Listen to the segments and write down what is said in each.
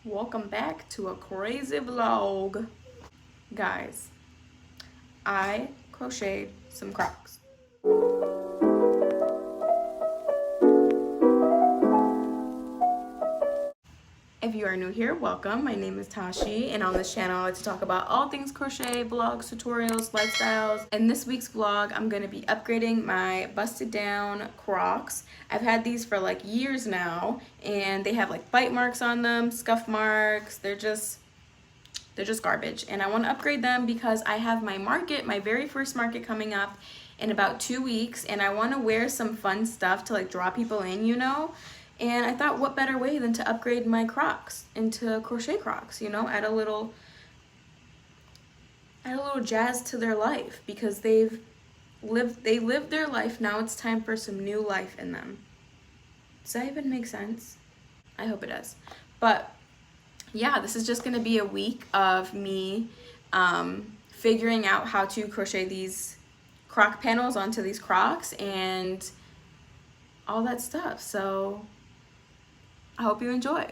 Welcome back to a crazy vlog. Guys, I crocheted some Crocs. If you are new here, welcome. My name is Tashi, and on this channel I like to talk about all things crochet, vlogs, tutorials, lifestyles. In this week's vlog, I'm going to be upgrading my busted down Crocs. I've had these for like years now, and they have like bite marks on them, scuff marks. They're just garbage, and I want to upgrade them because I have my market, my very first market, coming up in about 2 weeks, and I want to wear some fun stuff to like draw people in, you know. And I thought, what better way than to upgrade my Crocs into crochet Crocs, you know, add a little jazz to their life, because they lived their life. Now it's time for some new life in them. Does that even make sense? I hope it does. But yeah, this is just gonna be a week of me figuring out how to crochet these croc panels onto these Crocs and all that stuff. So I hope you enjoy.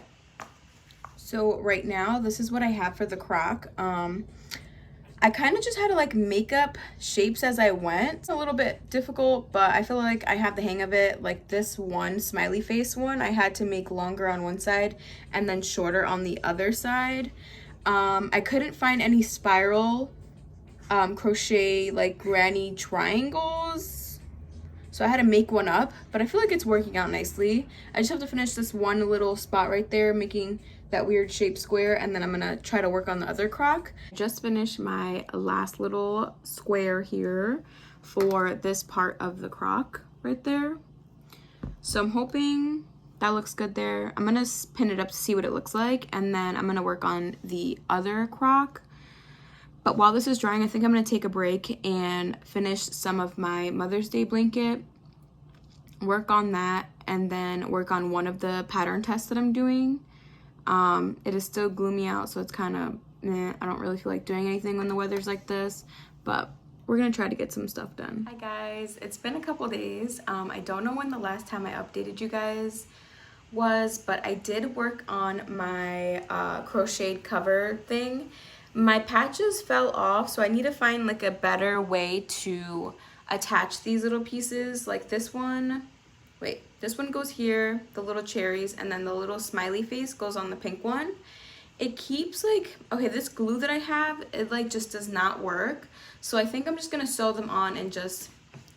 So right now, this is what I have for the croc. I kind of just had to like make up shapes as I went. It's a little bit difficult, but I feel like I have the hang of it. Like this one smiley face one, I had to make longer on one side and then shorter on the other side. I couldn't find any spiral crochet like granny triangles, so I had to make one up, but I feel like it's working out nicely. I just have to finish this one little spot right there, making that weird shape square, and then I'm gonna try to work on the other croc. Just finished my last little square here for this part of the croc right there. So I'm hoping that looks good there. I'm gonna pin it up to see what it looks like, and then I'm gonna work on the other croc. But while this is drying, I think I'm gonna take a break and finish some of my Mother's Day blanket, work on that, and then work on one of the pattern tests that I'm doing. It is still gloomy out, so it's kind of I don't really feel like doing anything when the weather's like this, but we're gonna try to get some stuff done. Hi guys, it's been a couple days. I don't know when the last time I updated you guys was, but I did work on my crocheted cover thing. My patches fell off, so I need to find like a better way to attach these little pieces. Like this one, wait, this one goes here, the little cherries, and then the little smiley face goes on the pink one. It keeps like, okay, this glue that I have, it like just does not work. So I think I'm just gonna sew them on and just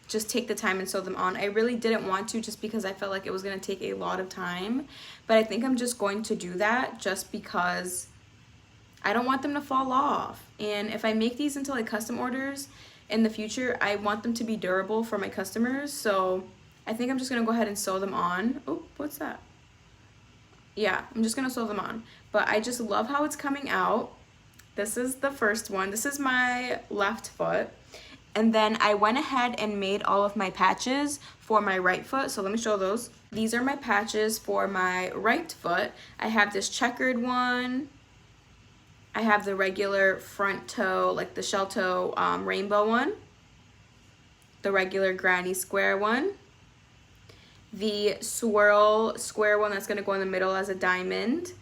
take the time and sew them on. I really didn't want to, just because I felt like it was gonna take a lot of time, but I think I'm just going to do that just because I don't want them to fall off. And if I make these into like custom orders in the future, I want them to be durable for my customers. So I think I'm just gonna go ahead and sew them on. Oh, what's that? Yeah, I'm just gonna sew them on. But I just love how it's coming out. This is the first one. This is my left foot. And then I went ahead and made all of my patches for my right foot. So let me show those. These are my patches for my right foot. I have this checkered one. I have the regular front toe, like the shell toe rainbow one, the regular granny square one, the swirl square one that's gonna go in the middle as a diamond,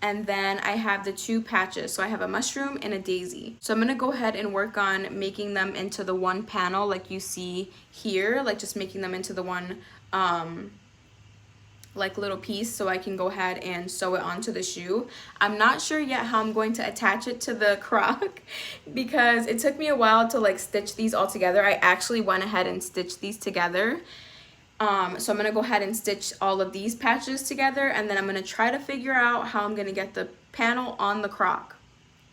and then I have the two patches. So I have a mushroom and a daisy. So I'm gonna go ahead and work on making them into the one panel like you see here, like just making them into the one like little piece, so I can go ahead and sew it onto the shoe. I'm not sure yet how I'm going to attach it to the croc because it took me a while to like stitch these all together. I actually went ahead and stitched these together. So I'm gonna go ahead and stitch all of these patches together, and then I'm gonna try to figure out how I'm gonna get the panel on the croc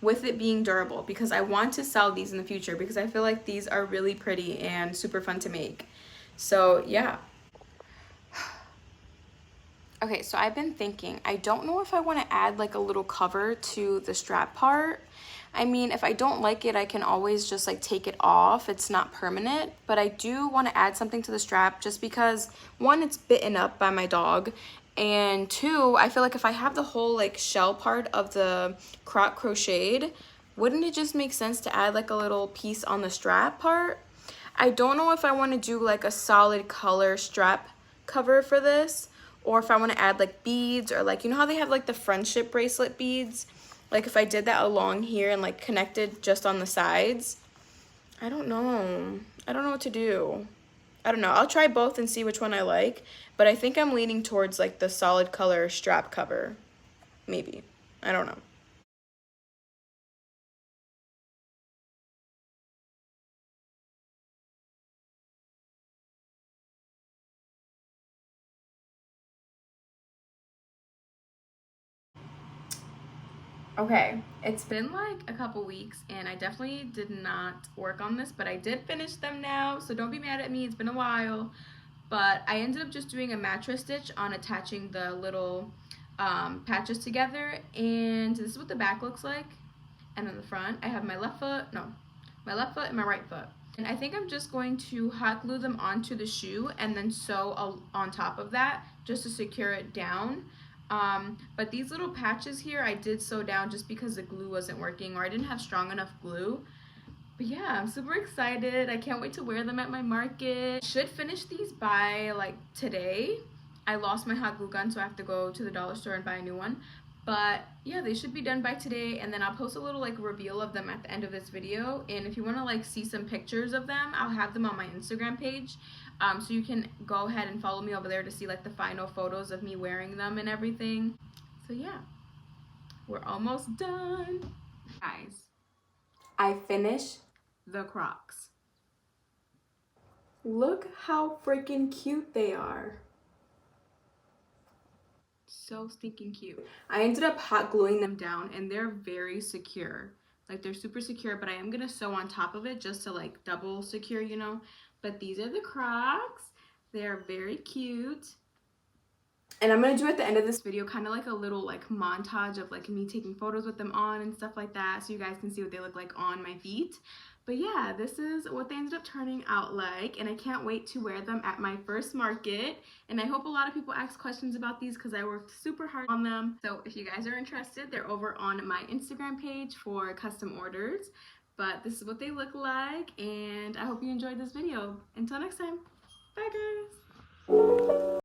with it being durable, because I want to sell these in the future because I feel like these are really pretty and super fun to make. So yeah. Okay, so I've been thinking, I don't know if I want to add like a little cover to the strap part. I mean, if I don't like it, I can always just like take it off. It's not permanent, but I do want to add something to the strap just because, one, it's bitten up by my dog, and two, I feel like if I have the whole like shell part of the croc crocheted, wouldn't it just make sense to add like a little piece on the strap part? I don't know if I want to do like a solid color strap cover for this, or if I want to add like beads, or like, you know how they have like the friendship bracelet beads? Like if I did that along here and like connected just on the sides. I don't know. I don't know what to do. I don't know. I'll try both and see which one I like, but I think I'm leaning towards like the solid color strap cover. Maybe. I don't know. Okay, it's been like a couple weeks and I definitely did not work on this, but I did finish them now, so don't be mad at me. It's been a while. But I ended up just doing a mattress stitch on attaching the little patches together, and this is what the back looks like. And on the front, I have my left foot, no, my left foot and my right foot. And I think I'm just going to hot glue them onto the shoe and then sew on top of that just to secure it down. But these little patches here I did sew down just because the glue wasn't working, or I didn't have strong enough glue. But yeah, I'm super excited. I can't wait to wear them at my market. Should finish these by like today. I lost my hot glue gun, so I have to go to the dollar store and buy a new one. But yeah, they should be done by today, and then I'll post a little like reveal of them at the end of this video. And if you want to like see some pictures of them, I'll have them on my Instagram page. So you can go ahead and follow me over there to see like the final photos of me wearing them and everything. So yeah, we're almost done. Guys, I finished the Crocs. Look how freaking cute they are. So stinking cute. I ended up hot gluing them down and they're very secure. Like they're super secure, but I am gonna sew on top of it just to like double secure, you know. But these are the Crocs. They're very cute. And I'm gonna do at the end of this video kind of like a little like montage of like me taking photos with them on and stuff like that, so you guys can see what they look like on my feet. But yeah, this is what they ended up turning out like, and I can't wait to wear them at my first market. And I hope a lot of people ask questions about these because I worked super hard on them. So if you guys are interested, they're over on my Instagram page for custom orders. But this is what they look like, and I hope you enjoyed this video. Until next time, bye guys!